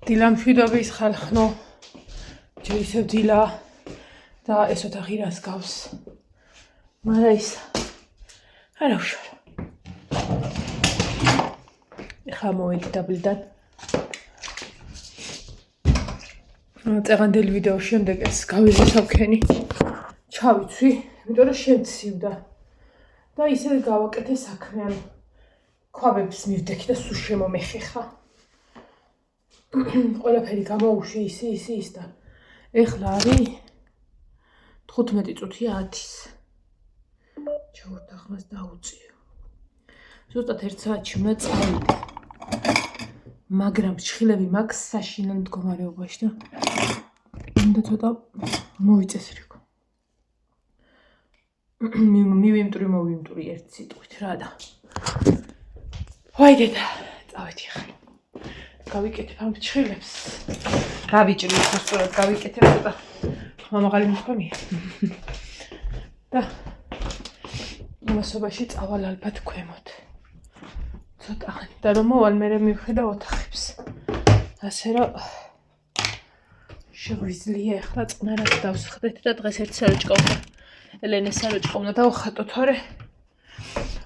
დილა მშვიდობის ხალხნო, ჯერ ისევ დილა და ეს ოთახი რას გავს. მაგრამ ის არა უშავ. ეხლა მოვედი დაბლიდან. წეღანდელი ვიდეოს შემდეგ ეს გავიზრდავ ქენი. ჩავიცვი, იმიტომ რომ შემცივდა. და ისევ გავაკეთე საქმე, ანუ ქვაბებს მივდექი და სულ შემომეხეხა. ყველაფერი გამოუშვი ის და ეხლა არის 15 წუთია 10-ის. ჩავორდახმას დაუწიო. ზუსტად 1 საათში უნდა წავიდე. მაგრამ ჩხილები მაქვს საშინელ მდგომარეობაში და უნდა ცოტა მოვიწესრიგო. მივიმტური ერთ სიტყვით რა და. ვაი დედა, წავედი ხა. გავიკეთებ ამ ჩხილებს. გავიჭრი უბრალოდ გავიკეთებ ცოტა. მამაღალი მქონია. და მოსობაში წავალ ალბათ ქვემოთ. ცოტა ხანი და რომ მოვალ მე მივხედავ ოთახებს. ასე რომ შეგვიძლია ახლა წნარად დავსხდეთ და დღეს ერთ საროჭკოვნა. ელენეს საროჭკოვნა დავხატო თორე.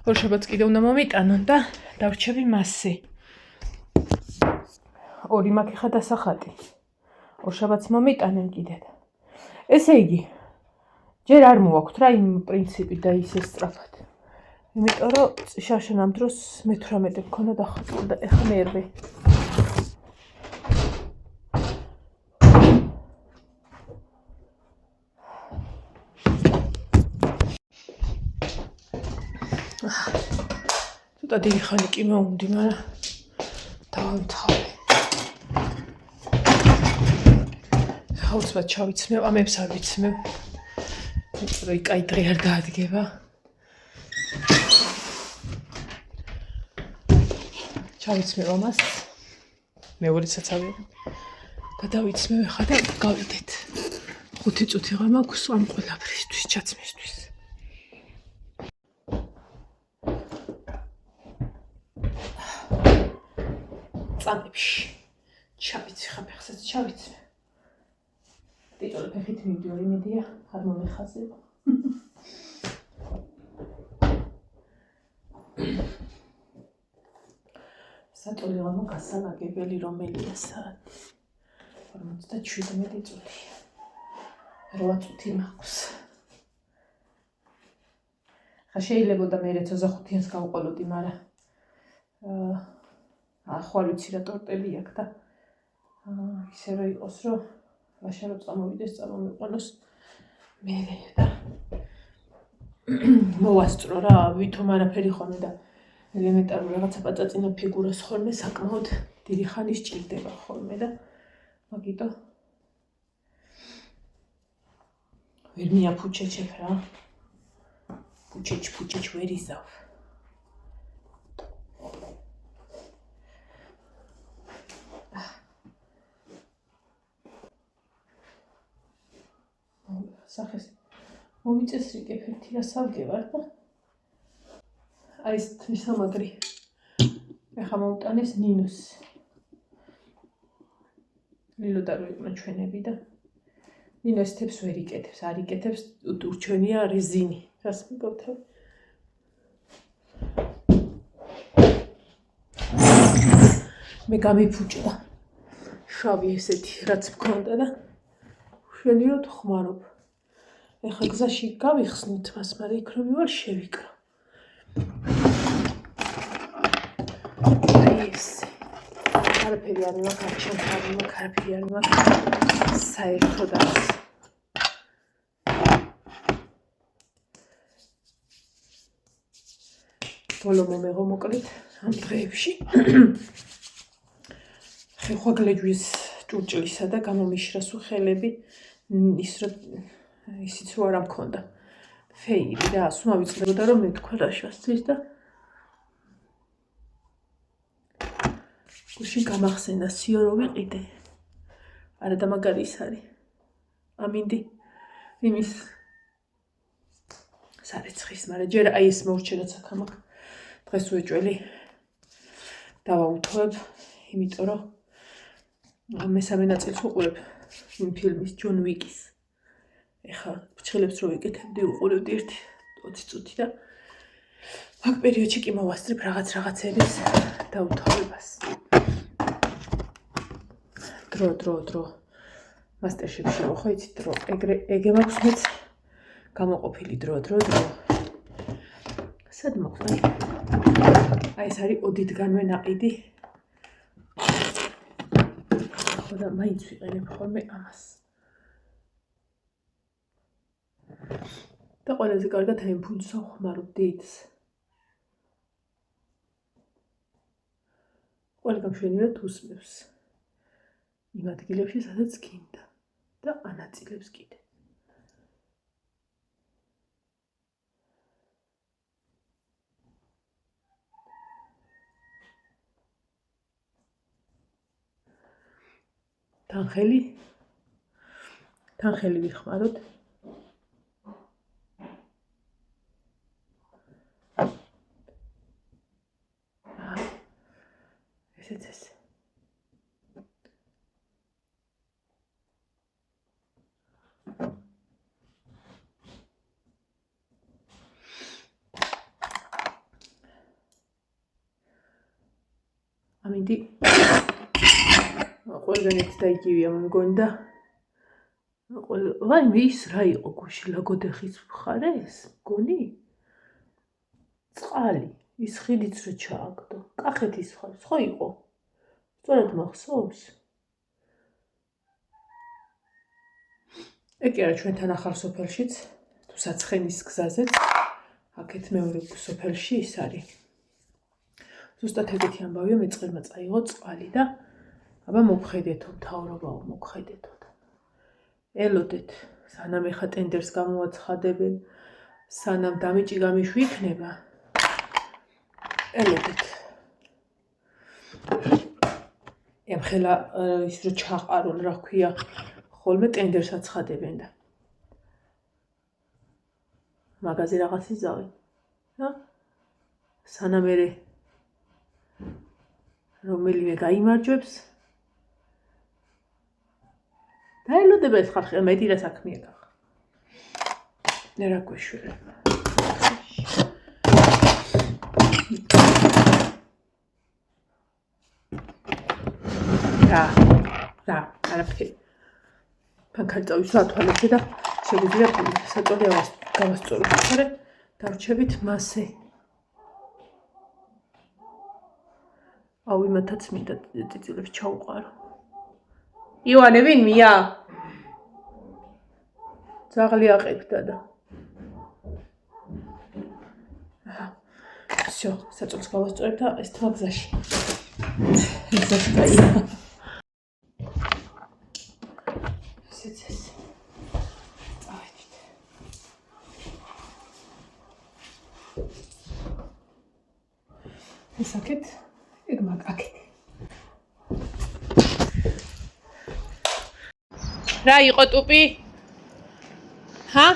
ორშაბათს კიდე უნდა მომიტანონ და დავრჩები მასზე. ორი მაქვს ხა დასახატი. ორშაბათს მომიტანენ კიდე. ესე იგი, ჯერ არ მოვაქვთ რა იმ პრინციპი და ისე სწრაფად. იმიტომ რომ შაშან ამ დროს მე-18 მქონდა დახატული და ეხლა მე-8. ცოტა დიდი ხანი კი მომდი, მაგრამ დავამთავრე. ხაუცბად ჩავიცმევ, ამებს არ ვიცმევ. იმიტომ რომ კაი დღე არ დაადგება. ჩავიცმევ ამას. მეორეცაც ავიღე. და დავიცმევ ახლა და გავიდეთ. 5 წუთი რა მაქვს ამ ყველაფრისთვის, ჩაცმისთვის. წამებში. ჩავიცი ხა ფეხსაც ჩავიცმევ. ტიტოლი ფეხით მივდივარ, იმედია არ მომეხაზება. სატოლი ღამო გასალაგებელი რომელია საათი. 47 წუთი. 8 წუთი მაქვს. ხა შეიძლება და მე 25-იანს გავყოლოდი, მაგრამ ახლა ვიცი რა ტორტები აქვს და ისე რომ იყოს რომ ლაშარო წამოვიდეს, წამომიყვანოს მე და მოვასწრო რა, ვითომ არაფერი ხოლმე და ელემენტარულ რაღაცა პაწაწინა ფიგურას ხოლმე საკმაოდ დიდი ხანი სჭირდება ხოლმე და მაგიტო ვერ მიაფუჩეჩებ რა. ფუჩეჩ ვერ იზავ. სახეს მომიწესრიგებ ერთი რა სავგევარ და აი ეს თვისამაგრი ეხა მომტანეს ნინოს ლილო და როიკმა ჩვენები და ნინო ეს თებს ვერ იკეთებს, არ იკეთებს, ურჩვენია რეზინი რას მიგავთავ მე გამიფუჭდა შავი ესეთი რაც მქონდა და შვენიოდ ხმარობ. ეხლა გზაში გავიხსნით მას, მაგრამ იქ რომ ვიყავ შევიკრო. აი ეს. არაფერი არ მაქვს, არჩევანი მაქვს, არაფერი არ მაქვს. საერთოდ არ. ბოლო მომეღო მოკლედ ამ დღეებში. ხეხვა გლეჯვის ჭურჭლისა და გამომიშრა სუხელები ის რომ ისიც რო არ მქონდა ფეილი და სულ მავიწყდებოდა რომ მეთქვა რაშვასთვის და გუშინ გამახსენდა სიო რო ვიყიდე არა და მაგარი ის არის ამინდი იმის სარეცხის მაგრამ ჯერ აი ეს მოურჩენა საქამაკ დღეს უეჭველი დავაუთოებ იმიტომ რომ მესამე ნაწილს ვუყურებ იმ ფილმის ჯონ ვიკის. ეხლა ფრჩხილებს რო ვიკეთებდი ვუყურებდი 20 წუთი და მაგ პერიოდში კი მოვასწრებ რაღაცების დაუთვალებას. დრო მასტერშეფში ხო იცით დრო ეგე მაქვს მეც გამოყოფილი დრო სად მოხდა აი ეს არის ოდითგანვე ნაყიდი ხო და მაინც ვიყენებ ხოლმე ამას და ყველაზე კარგად აი ფუნჯს ვხმარობ დიდს ყველგან მშვენივრად უსმევს იმ ადგილებში სადაც გინდა და ანაწილებს კიდე თანხელი ვიხმაროთ ესეც ეს ამინდი ყველგან ერთ და იგივეა მგონი და ვაიმე ის რა იყო გუში ლაგოდეხის მხარე ეს მგონი წყალი ის ხიდიც რო ჩააგდო კახეთის მხარეს ხო იყო სწორად მახსოვს ეგ არა ჩვენთან ახალ სოფელშიც თუ საცხენის გზაზეც აქეთ მეორე სოფელში ის არის ზუსტად ეგეთი ამბავია მეწყერმა წაიღო წყალი და აბა მოგხედეთო მთავრობაო მოგხედეთო ელოდეთ სანამ ეხა ტენდერს გამოაცხადებენ სანამ დამიჭი გამიშვი იქნება ელოდეთ ემხელა ის რო ჩაყარონ რა ქვია ხოლმე ტენდერს აცხადებენ და მაგაზე რაღაც იზავენ და სანამ ერე რომელიმე გაიმარჯვებს დაელოდება ეს ხალხი მეტი რა საქმეა გახ რა გვეშურე რა არაფერი ფანქარტავის სათვალებდი და შეგვიძლია საწოლი გავასწოროთ ხარე დავრჩებით მასე აუ იმათაც მინდა წიწილებს ჩაუყარო ივანე ვინ მია ძაღლი აყებდა და всё საწოლს გავასწორებ და ეს თმა გზაში ეს აქეთ ეგ მაგ აქეთ რა იყო ტუპი? ჰა?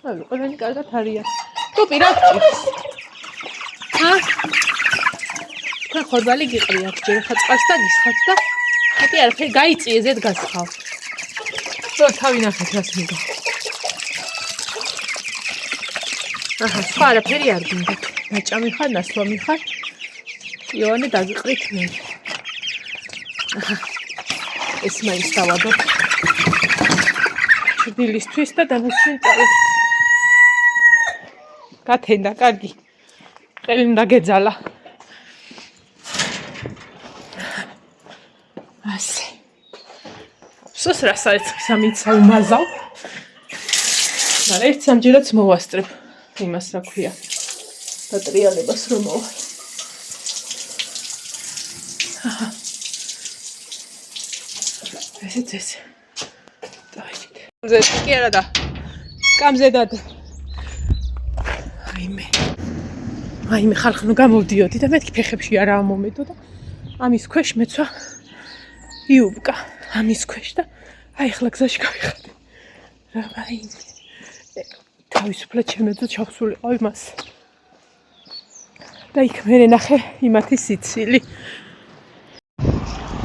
აი, ყველანი კარგად არიან. ტუპი რა გჭირს? ჰა? თქვენ ხორბალი გიყრიათ, ჯერ ხა წყალს და გისხათ და მეტი არაფერი გაიწიე ზედ გასხავ. რო თავი ნახეთ რას მიგა. აჰა, სხვა არაფერი არ გინდათ. ნაჭამი ხარ, ნასვამი ხარ. ივანე დაგიყრით მე. ეს მაინც დავადოთ. ჩრდილისთვის და დამუშინ წავედ. გათენდა, კარგი. ყელი უნდა გეძალა. ასე. აფსოს რა საერთოდ სამიცა უმაზავ. მაგრამ ერთ სამჯერაც მოვასწრებ იმას რა ქვია. დატრიალებას რომ მოვა. ეს დავიდეთ. ზეთი კი არა და სკამზედად. აიმე ხალხი ნუ გამოვდიოდი და მეთქი ფეხებში არა ამომედო და ამის ქვეშ მეცვა იუბკა ამის ქვეშ და აი ახლა გზაში გავიხადე. რა აიმე თავისუფლად შემეძლო ჩავსულიყავ იმას. და იქ მე ნახე იმათი სიცილი.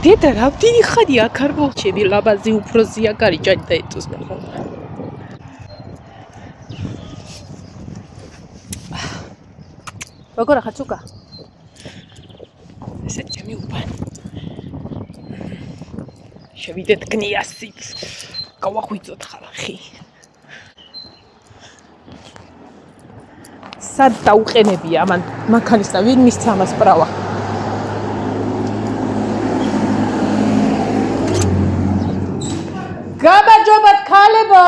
დედა რამდენი ხანია აქ არ მოვჩები ლაბაზი უფროსია კარიჭანი და ეტოს ნახო. როგორ ახაც უკა? ესე ჩემი უბანი. შევიდეთ გნიასით. გავახვიძოთ ხალხი. სად დაუყენებია ამან მანქანის და ვინ მისცა ამას პრავა? გამარჯობათ ქალებო!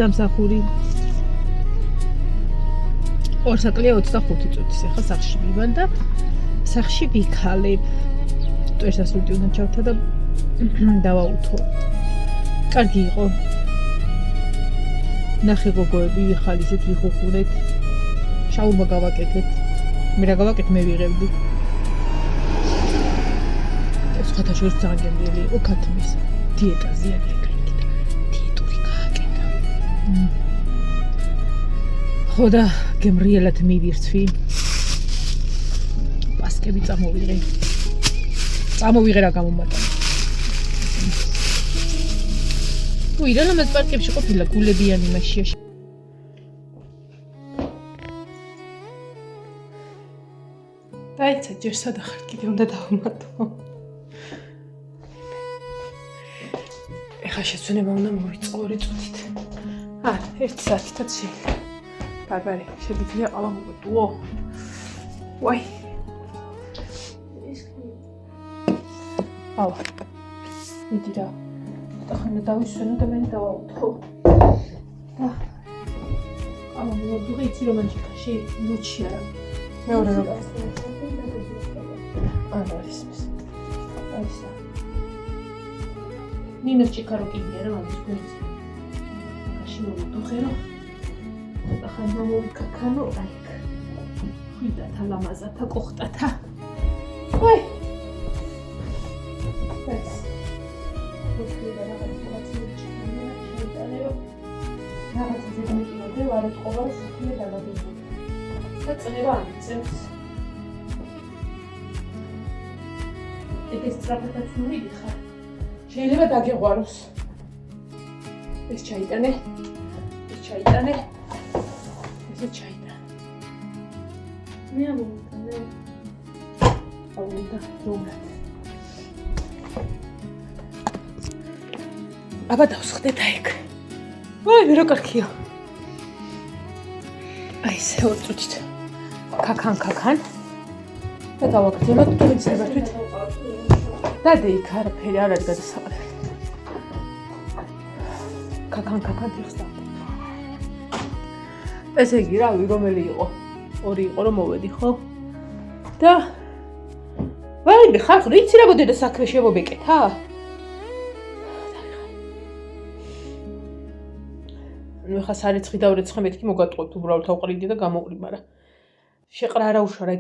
სამსახური 2 საკლია 25 წუთის ახლა სახში ვიბან და სახში ვიქალებ. ტვერსასრუტი უნდა ჩავთა და დავაუთო. კარგი იყო. ნახე გოგოები ვიხალისეთ, ვიხუხურეთ. შაურმა გავაკეთეთ. მე რა გავაკეთე, მე ვიღებდი. ეს ხათაშორის ძალიან გემრიელი იყო ქათმის დიეტაზია ეგრე. ხოდა გემრიელად მივირთვი. პასკები წამოვიღე რა გამომატანე. უი, რა პარკებში ყოფილა გულებიანი მაშია. დაიცა ჯერ სადახარ კიდე უნდა დავამატო. ეხლა შეცვენება უნდა მოვიწყო 2 წუთით. 1 საათითაც შეიძლება. ბარბარე, შეგიძლია ყავა მოვეტუო. ვაი. აუ. მიდი რა. ახლა დავისვენო და მე დავაუთო. და ყავა მოვეტუო, იცი რომ ანჩიკაში ლუჩი არა. მეორე რა. არა ისმის. აისა. ნინოს ჭიქარო კიდია რა მაგის გვერდზე. მოვიდუღერო და ხანდა მოვიკაკანო აიქ ხვიდათა ლამაზათა კოხტათა ვაი ეს რაღაცა ზედმეტი არ ეთყობა რომ საქმე დაგაგებული. და წნება ამიწევს. ეს სტრაფეთაც მიდიხარ. შეიძლება დაგეღვაროს. ეს ჩაიტანე. ეს ჩაიტანე. ეს ჩაიტანე. მე ამოვიტანე. აუდა რომლა. აბა დავსხდეთ აიქ. ვაი, მე რა კარგია. აი ესე ორწუთით. ქაქან. და დავაგრძელოთ თქვენს ნებართვით. დადე იქ არაფერი არ არის გადასაყრელი. ქაქან თიხსდა. ესე იგი რავი რომელი იყო? ორი იყო რომ მოვედი ხო? და ვაიმე ხალხი რიცი რა გოდედა საქმე შემობეკეთა? ნუ ხა სარეცხი და ურეცხე მეთქი მოგატყობთ უბრალოდ ავყრიდი და გამოყრი, მაგრამ შეყრა არა უშორა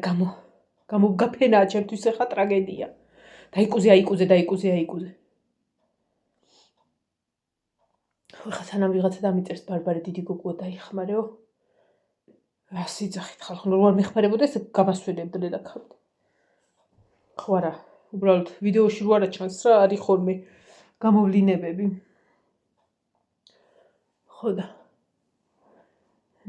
გამოგაფენაა ჩემთვის ახლა ტრაგედია. დაიკუზე. ხა სანამ ვიღაცა დამიწერს ბარბარე დიდი გოგოა დაიხმარეო. რა სიძახით ხალხი ნუ არ მეხმარებოდა ეს გამასვენებდნენ და ხავდა. ხო არა, უბრალოდ ვიდეოში რო არა ჩანს რა არის ხოლმე გამოვლინებები. ხო და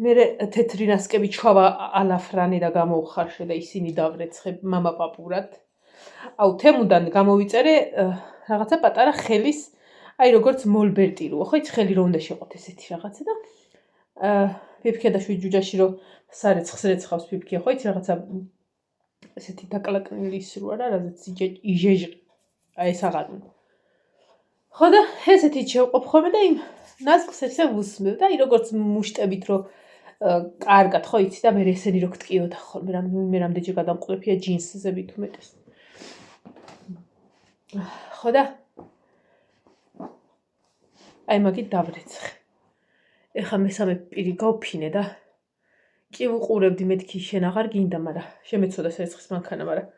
მე თეთრი ნასკები ჩავა ალაფრანი და გამოვხარშე და ისინი დავრეცხე მამა პაპურად. აუ თემუდან გამოვიწერე რაღაცა პატარა ხელის, აი როგორც მოლბერტი როა, ხო იცი ხელი რო უნდა შეყოთ ესეთი რაღაცა და ფიფქია და შვიჯუჯაში რო სარეცხს რეცხავს ფიფქია, ხო იცი რაღაცა ესეთი დაკლაკნილი ის როა რა, რაზეც იჟეჟ აი ეს აღარ უნდა. ხო და ესეთი შევყოფ ხოლმე და იმ ნასკს ესე ვუსმევ და აი როგორც მუშტებით რო კარგად ხო იცი და მე ესენი რო გტკიოდა ხოლმე მე რამდენჯერ გადამყლეფია ჯინსზე მით უმეტეს. ხო და აი მაგით დავრეცხე. ეხა მესამე პირი გავფინე და კი ვუყურებდი მეთქი შენ აღარ გინდა, მაგრამ შემეცოდა სერცხის მანქანა, მაგრამ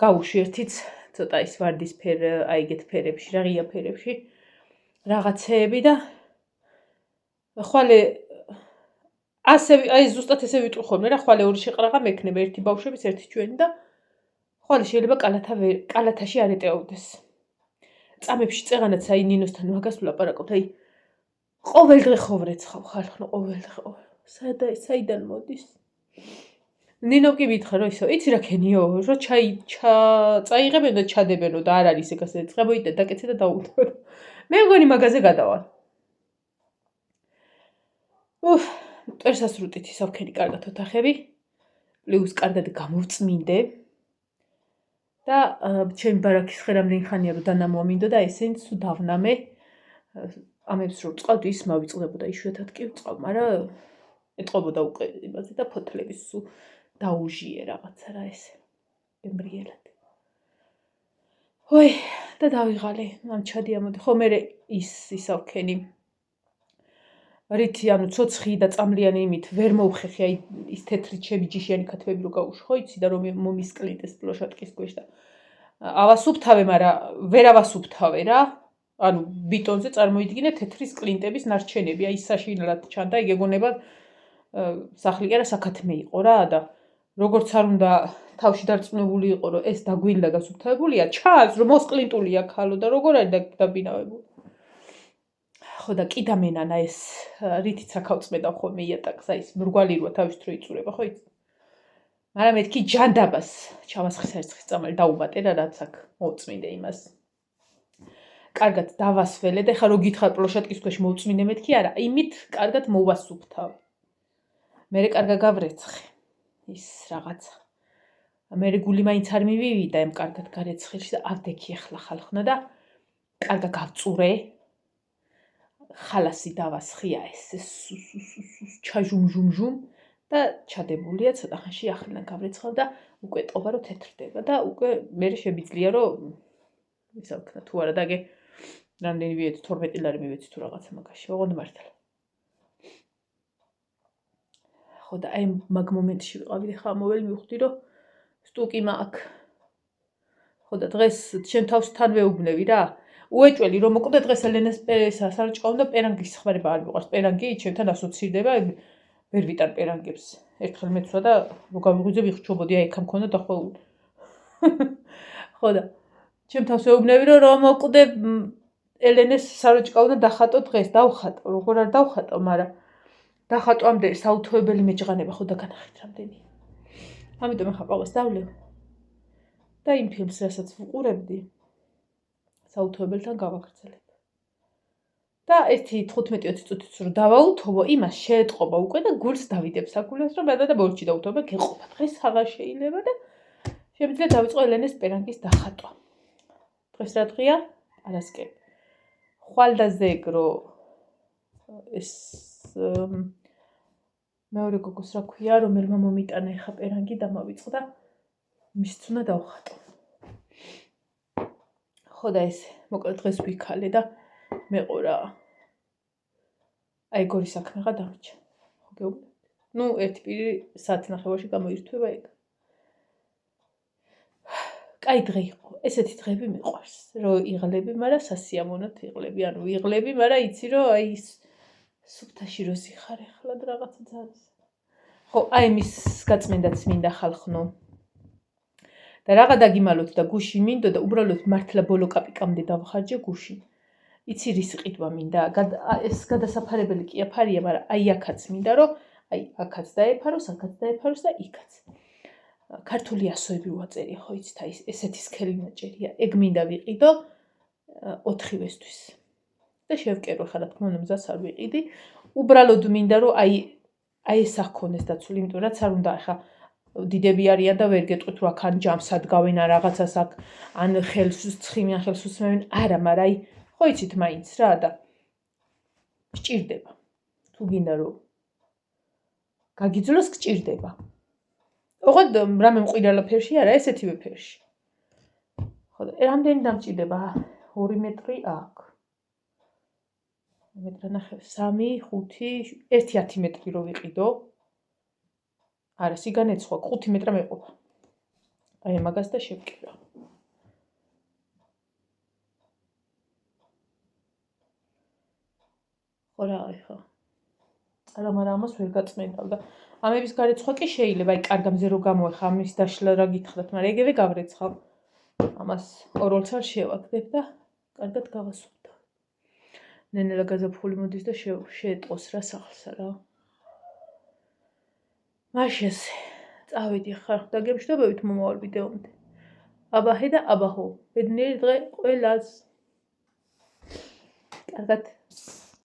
გავუშვი ერთიც ცოტა ის ვარდისფერ აიგეთ ფერებში, რა ღია ფერებში რაღაცეები და ხვალე ასე აი ზუსტად ესე ვიტყვი ხოლმე რა, ხვალე ორი შეყრაღა მექნება, ერთი ბავშვების, ერთი ჩვენი და ხვალე შეიძლება კალათაში არ ეტეოდეს. წამებში წეღანაც აი ნინოსთან მაგას ვლაპარაკობთ, აი ყოველ დღე ხოვრეცხავ ხალხო, ყოველ დღე. საიდან მოდის? ნინო კი მითხრა რომ ისო, იცი რა ქენიო, რომ წაიღებენ და ჩადებენო და არ არის ეგ ასე ცხებოიდე დაკეთე და დაუთავე. მე მგონი მაგაზე გადავალ. წერსასრუტით ისავქენი კარგად ოთახები, პლუს კარგად გამოვწმინდე და ჩემი ბარაქის ხე რამდენი ხანია რომ დანამოა მინდოდა ესენც თუ დავნამე. ამებს რო წავდი ის მავიწყდებოდა იშვიათად კი ვწავ, მაგრამ ეტყობოდა უკვე იმაზე და ფოთლების სულ დაუჟიე რაღაცა რა ესე ემბრიელად. ой, და დავიღალე, ამჩადი ამოდი. ხო მე ისავქენი რითი ანუ ცოცხი და წამლიანი იმით ვერ მოვხეხი აი ის თეთრი ჩემი ჯიშიანი ქათმები რო გავუშვი, ხო იცი და რომ მომისკლინდეს პლოშატკის ქვეშ და ავასუფთავე, მაგრამ ვერ ავასუფთავე რა. ანუ ბიტონზე წარმოიდგინე თეთრის კლინტების ნარჩენები, აი საშინლად ჩანდა, ეგონება სახლი კი არა საქათმე იყო რა და როგორც არ უნდა თავში დარწმუნებული იყო რომ ეს დაგვინდა გასუფთავებულია, ჩანს რომ მოსკლინტულია ქალო და როგორ არის დაბინავებული. ხო და კიდა მენანა ეს რითიც აკავწმედავ ხოლმე იატაკს, აი ეს მრგვალი როა თავის დრო იწურება, ხო იცი? მაგრამ მეთქი ჯანდაბას ჩავასხი სერცხის წამალი დაუბატე რა რაც აქ მოვწმინდე იმას. კარგად დავასველე და ხა რო გითხარ პლოშატკის ქვეშ მოვწმინდე მეთქი არა, იმით კარგად მოვასუფთავ. მერე კარგა გავრეცხე ის რაღაცა. მერე გული მაინც არ მივივიდა იმ კარგად გარეცხილში და ავდექი ახლა ხალხნა და კარგა გავწურე. ხალასი დავასხია ესე ჩაჟუმჟუმჟუმ და ჩადებულია ცოტა ხანში ახლიდან გავრეცხავ და უკვე ტყობა რომ თეთრდება და უკვე მერე შევიძლია რომ ისა ვქნა თუ არა დაგე რამდენი ვიეცი 12 ლარი მივეცი თუ რაღაცა მაგაში ოღონდ მართლა. ხო და აი მაგ მომენტში ვიყავი ხა მოველი მივხვდი რომ სტუკი მაქვს. ხო და დღეს ჩემ თავს თან ვეუბნევი რა. უეჭველი რომ მოკვდა დღეს ელენეს საროჭყავ და პერანგის ხმარება არ მიყვარს. პერანგი ჩემთან ასოცირდება, ვერ ვიტარ პერანგებს. ერთხელ მეცვა და რო გავიღვიძე ვიხჩობოდი, აი, ეხა მქონდა დახვეული. ხო და ჩემთავს ეუბნები რომ მოკვდე ელენეს საროჭყავ და დახატო დღეს, დავხატო, როგორ არ დავხატო, მაგრამ დახატვამდე საუთოებელი მეჯღანება ხო და განახით რამდენი. ამიტომ ახლა ყავას დავლევ. და იმ ფილმს, რასაც ვუყურებდი, საუთოებელთან გავაგრძელებ. და ერთი 15-20 წუთიც რო დავაუთოვო, იმას შეეტყობა უკვე და გულს დავიდებ საგულას, რომ და ბორჩი დაუთოვებ, გეყოფა დღეს აღარ შეიძლება და შემიძლია დავიწყო ელენეს პერანგის დახატვა. დღეს რა დღეა? პარასკევი. ხვალდაზე ეგრო ეს მეორე გოგოს რა ქვია, რომელმა მომიტანა ეხა პერანგი და მოვიწყო და მისც უნდა დავხატო. ხო და ეს მოკლედ დღეს ვიქალე და მეყურა. აი გორი საქმეღა დამრჩა. ხო გეუბნებთ. ნუ ერთი პირი საათნახევარში გამოირთვება ეგ. კაი დღე იყო. ესეთი დღეები მიყვარს. რომ იღლები, მაგრამ სასიამოვნოდ იღლები. ანუ იღლები, მაგრამ იცი რომ აი სუფთაში რო ზიხარ ახლა და რაღაცა ძაძ. ხო, აი მის გაწმენდაც მინდა ხალხნო. და რაღა დაგიმალოთ და გუში მინდო და უბრალოდ მართლა ბოლო კაპიკამდე დავხარჯე გუში. იცი რის ყიდვა მინდა? ეს გადასაფარებელი კი აფარია, მაგრამ აი აქაც მინდა რომ აი აქაც დაეფაროს, აქაც დაეფაროს და იქაც. ქართული ასოები ვაწერი, ხო იცით, აი ესეთი სქელი ნაჭერია. ეგ მინდა ვიყიდო 4-ვესთვის. და შევკერო ხა რა თქმა უნდა მზას არ ვიყიდი. უბრალოდ მინდა რომ აი ეს ახონეს დაცული, იმიტომ რაც არ უნდა ახლა დიდები არიან და ვერ გეტყვით რომ აქ ან ჯამს ადგავენ ან რაღაცას აქ ან ხელს ცხიმიან ხელს უსმევენ. არა, მაგრამ აი ხო იცით მაინც რა და გჭირდება. თუ გინდა რომ გაგიძლოს გჭირდება. ოღონდ რამე მყირალა ფერში არა, ესეთივე ფერში. ხო და რამდენი დამჭირდება? 2 მეტრი აქ. მეტრანახევ 3, 5, 1-10 მეტრი რო ვიყიდო. არა, სიგანე სხვა 5 მეტრა მეყოფა. აი მაგას და შევკერო. ხო რა ახლა. არა, მაგრამ ამას ვერ გაწმენდავ და ამების გარეთ სხვა კი შეიძლება, აი კარგამზე რო გამოეხა ამის დაშლა რა გითხრათ, მაგრამ ეგევე გავრეცხავ. ამას ორ-ორს არ შევაგდებ და კარგად გავასვამდა. ნენელა გაზაფხული მოდის და შეეტყოს რა სახლსა რა. მაშინ წავედი ხარ დაგემშვიდობებით მომავალ ვიდეომდე. აბაჰე და აბაჰო. ბედნიერი დღე ყველას. კარგად